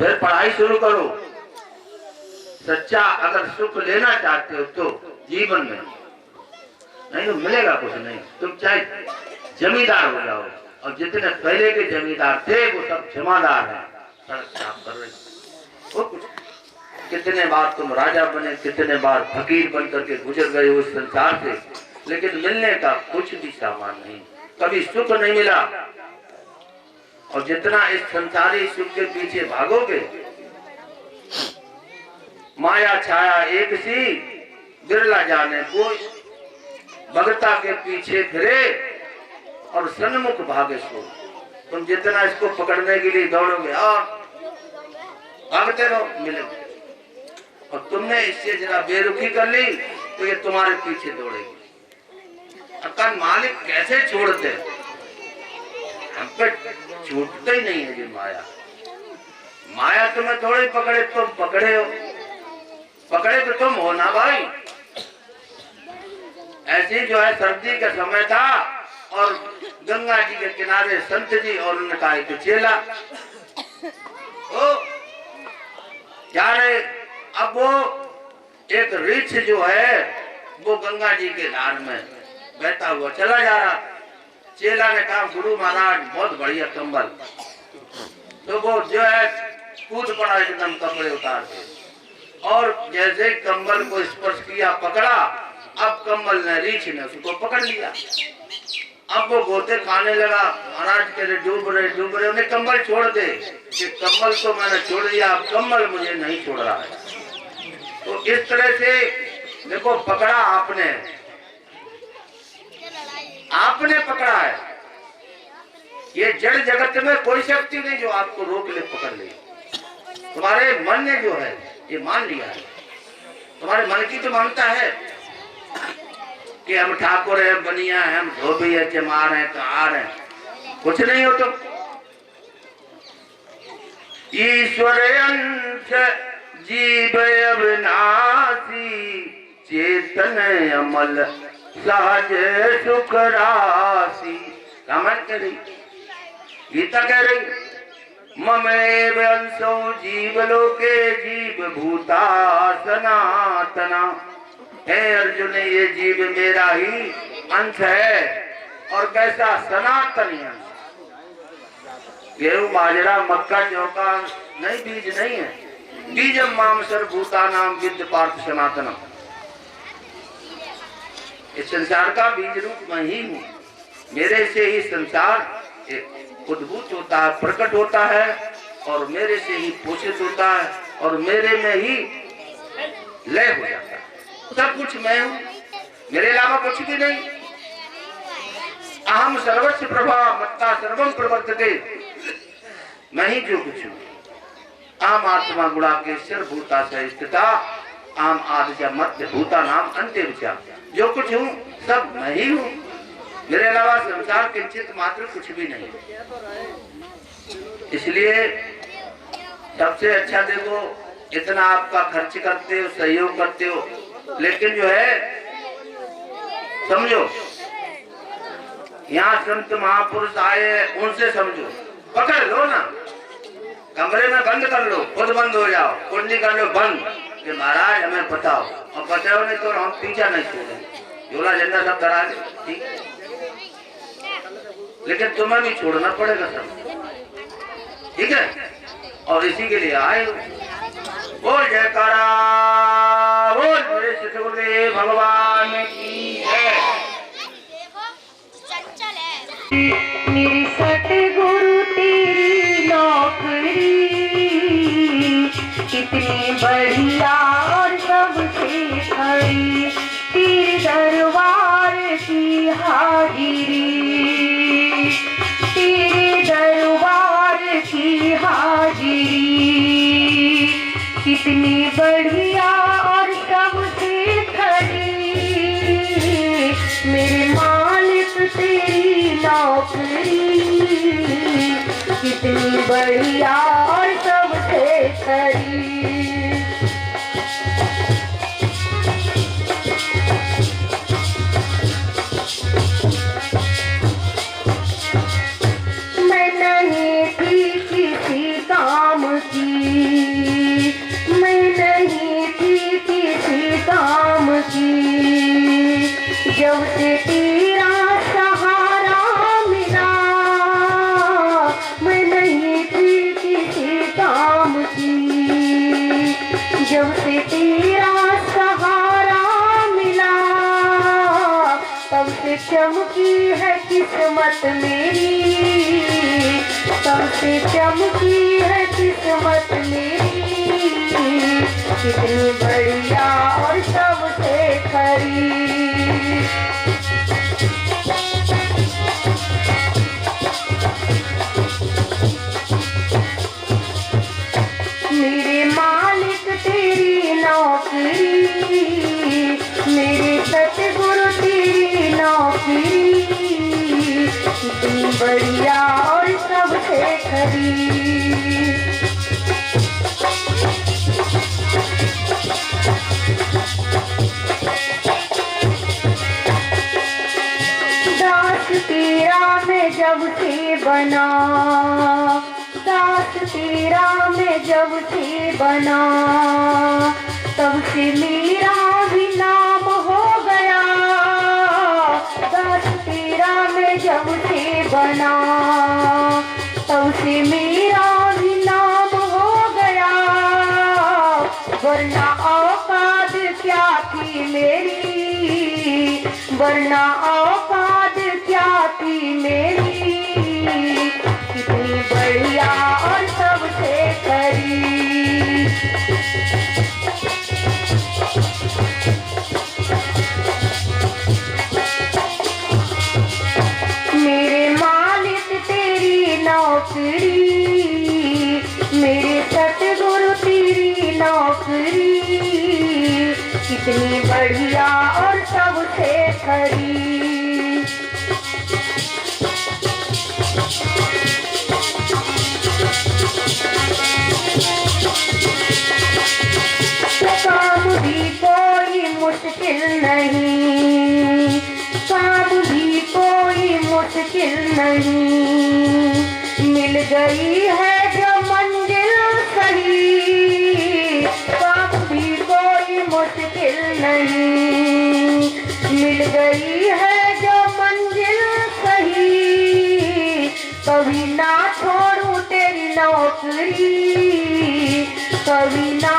फिर पढ़ाई शुरू करो। सच्चा अगर सुख लेना चाहते हो तो जीवन में, नहीं तो मिलेगा कुछ नहीं। तुम चाहे जमींदार हो जाओ, और जितने पहले के जमींदार थे वो सब जमादार हैं, सड़क साफ कर रहे वो कुछ। कितने बार तुम राजा बने, कितने बार फकीर बन करके गुजर गए उस संसार से, लेकिन मिलने का कुछ भी सामान नहीं, कभी सुख नहीं मिला। और जितना इस संसारी सुख के पीछे भागोगे, माया छाया एक सी बिरला जाने कोई, भगता के पीछे फिरे और सन्मुख भागे सो। तुम जितना इसको पकड़ने के लिए दौड़ोगे और भागते रहो, मिलेगे। और तुमने इससे जरा बेरुखी कर ली तो ये तुम्हारे पीछे दौड़ेगी। अकाल मालिक कैसे छोड़ते, हम पे छूटते ही नहीं है ये माया। माया तुम्हें थोड़ी पकड़े, तुम पकड़े हो, पकड़े तो तुम हो ना भाई। ऐसी जो है सर्दी का समय था और गंगा जी के किनारे संत जी और उन्होंने कहा तो चेला ओ जा रहे। अब वो एक रीछ जो है वो गंगा जी के धार में बहता हुआ चला जा रहा। चेला ने कहा गुरु महाराज बहुत बढ़िया कंबल, तो वो जो है कूद पड़ा एकदम कपड़े उतार के, और जैसे कंबल को स्पर्श किया, पकड़ा, अब कंबल ने रीछ ने उसको पकड़ लिया। अब वो गोते खाने लगा, महाराज कह रहे डूब रहे, उन्हें कंबल छोड़ दे। कि कंबल तो मैंने छोड़ दिया, अब कंबल मुझे नहीं छोड़ रहा है। तो इस तरह से देखो पकड़ा आपने पकड़ा है। ये जड़ जगत में कोई शक्ति नहीं जो आपको रोक ले, पकड़ ले। तुम्हारे मन ने जो है ये मान लिया है, तुम्हारे मन की तो मानता है कि हम ठाकुर है, बनिया है, हम धोबी है, चमार है, कहार है, कुछ नहीं हो तुम। ईश्वर अंश जीव अविनाशी, चेतन अमल सहज सुख राशि। रामायण कह रही, गीता कह रही ममेव अंशो जीवलोके जीव भूता सनातना। हे अर्जुन, ये जीव मेरा ही अंश है, और कैसा सनातनी अंश। गेहूं बाजरा मक्का चौका नहीं, बीज नहीं है। बीजम माम सर्वभूता नाम विद्य पार्थ सनातनम। इस संसार का बीज रूप मैं ही हूँ, मेरे से ही संसार उद्भूत होता है, प्रकट होता है, और मेरे से ही पोषित होता है, और मेरे में ही लय हो जाता है। सब कुछ मैं हूँ, मेरे अलावा कुछ भी नहीं। अहम सर्वस्व प्रभा मत्ता सर्वम प्रवर्तते, मैं ही जो कुछ हूँ। आम आत्मा गुणाकेश्वर भूता सहिष्ठता, आम आदि मध्य भूता नाम अंत्य विचार। जो कुछ हूँ सब मैं ही हूँ, मेरे अलावा संसार किंचित मात्र कुछ भी नहीं। इसलिए सबसे अच्छा देखो, इतना आपका खर्च करते हो, सहयोग करते हो, लेकिन जो है समझो यहाँ संत महापुरुष आए, उनसे समझो, पकड़ लो ना, कमरे में बंद कर लो, खुद बंद हो जाओ, कुंडी कर लो बंद कि महाराज हमें बताओ, और बताओ नहीं तो हम पीछा नहीं छोड़े, झोला झंडा सब करा दे, ठीक। लेकिन तुम्हें भी छोड़ना पड़ेगा सब, ठीक है। और इसी के लिए आए। बोल जयकारा, बोल मेरे सतगुरुदेव भगवान की है। मेरे सतगुरु तेरी नौकरी कितनी बढ़िया और सबसे खरी, तेरे दरबार की हाजिरी, तेरे दरबार की हाजिरी कितनी बढ़िया और सबसे खरी। मेरे मालिक तेरी नौकरी कितनी बढ़िया और सबसे खरी। मैं नहीं थी किसी काम की, मैं नहीं थी किसी काम की, जब से तेरा सहारा मिला, मैं नहीं थी किसी काम की, जब से तेरा सहारा मिला, तब से चमकी है किस्मत मेरी, तब से चमकी है किस्मत मेरी, कितनी बढ़िया और सबसे खरी। मेरे मालिक तेरी नौकरी, मेरे सतगुरु तेरी नौकरी, कितनी बढ़िया और सबसे खरी। दास तेरा मैं जब से बना, दास तेरा मैं जब से बना, तब से मेरा भी नाम हो गया। दास तेरा मैं जब से बना, तब से मेरा भी नाम हो गया, वरना औकात क्या थी मेरी, वरना औकात क्या थी मेरी, कितनी बढ़िया और सबसे खरी। मेरे मालिक तेरी नौकरी, मेरे सतगुरु तेरी नौकरी, कितनी बढ़िया और सबसे खरी। काम भी कोई मुश्किल नहीं, काम भी कोई मुश्किल नहीं, मिल गई है जो मंजिल सही। काम भी कोई मुश्किल नहीं, मिल गई है जो मंजिल सही। कभी ना छोड़ूं तेरी नौकरी, कभी ना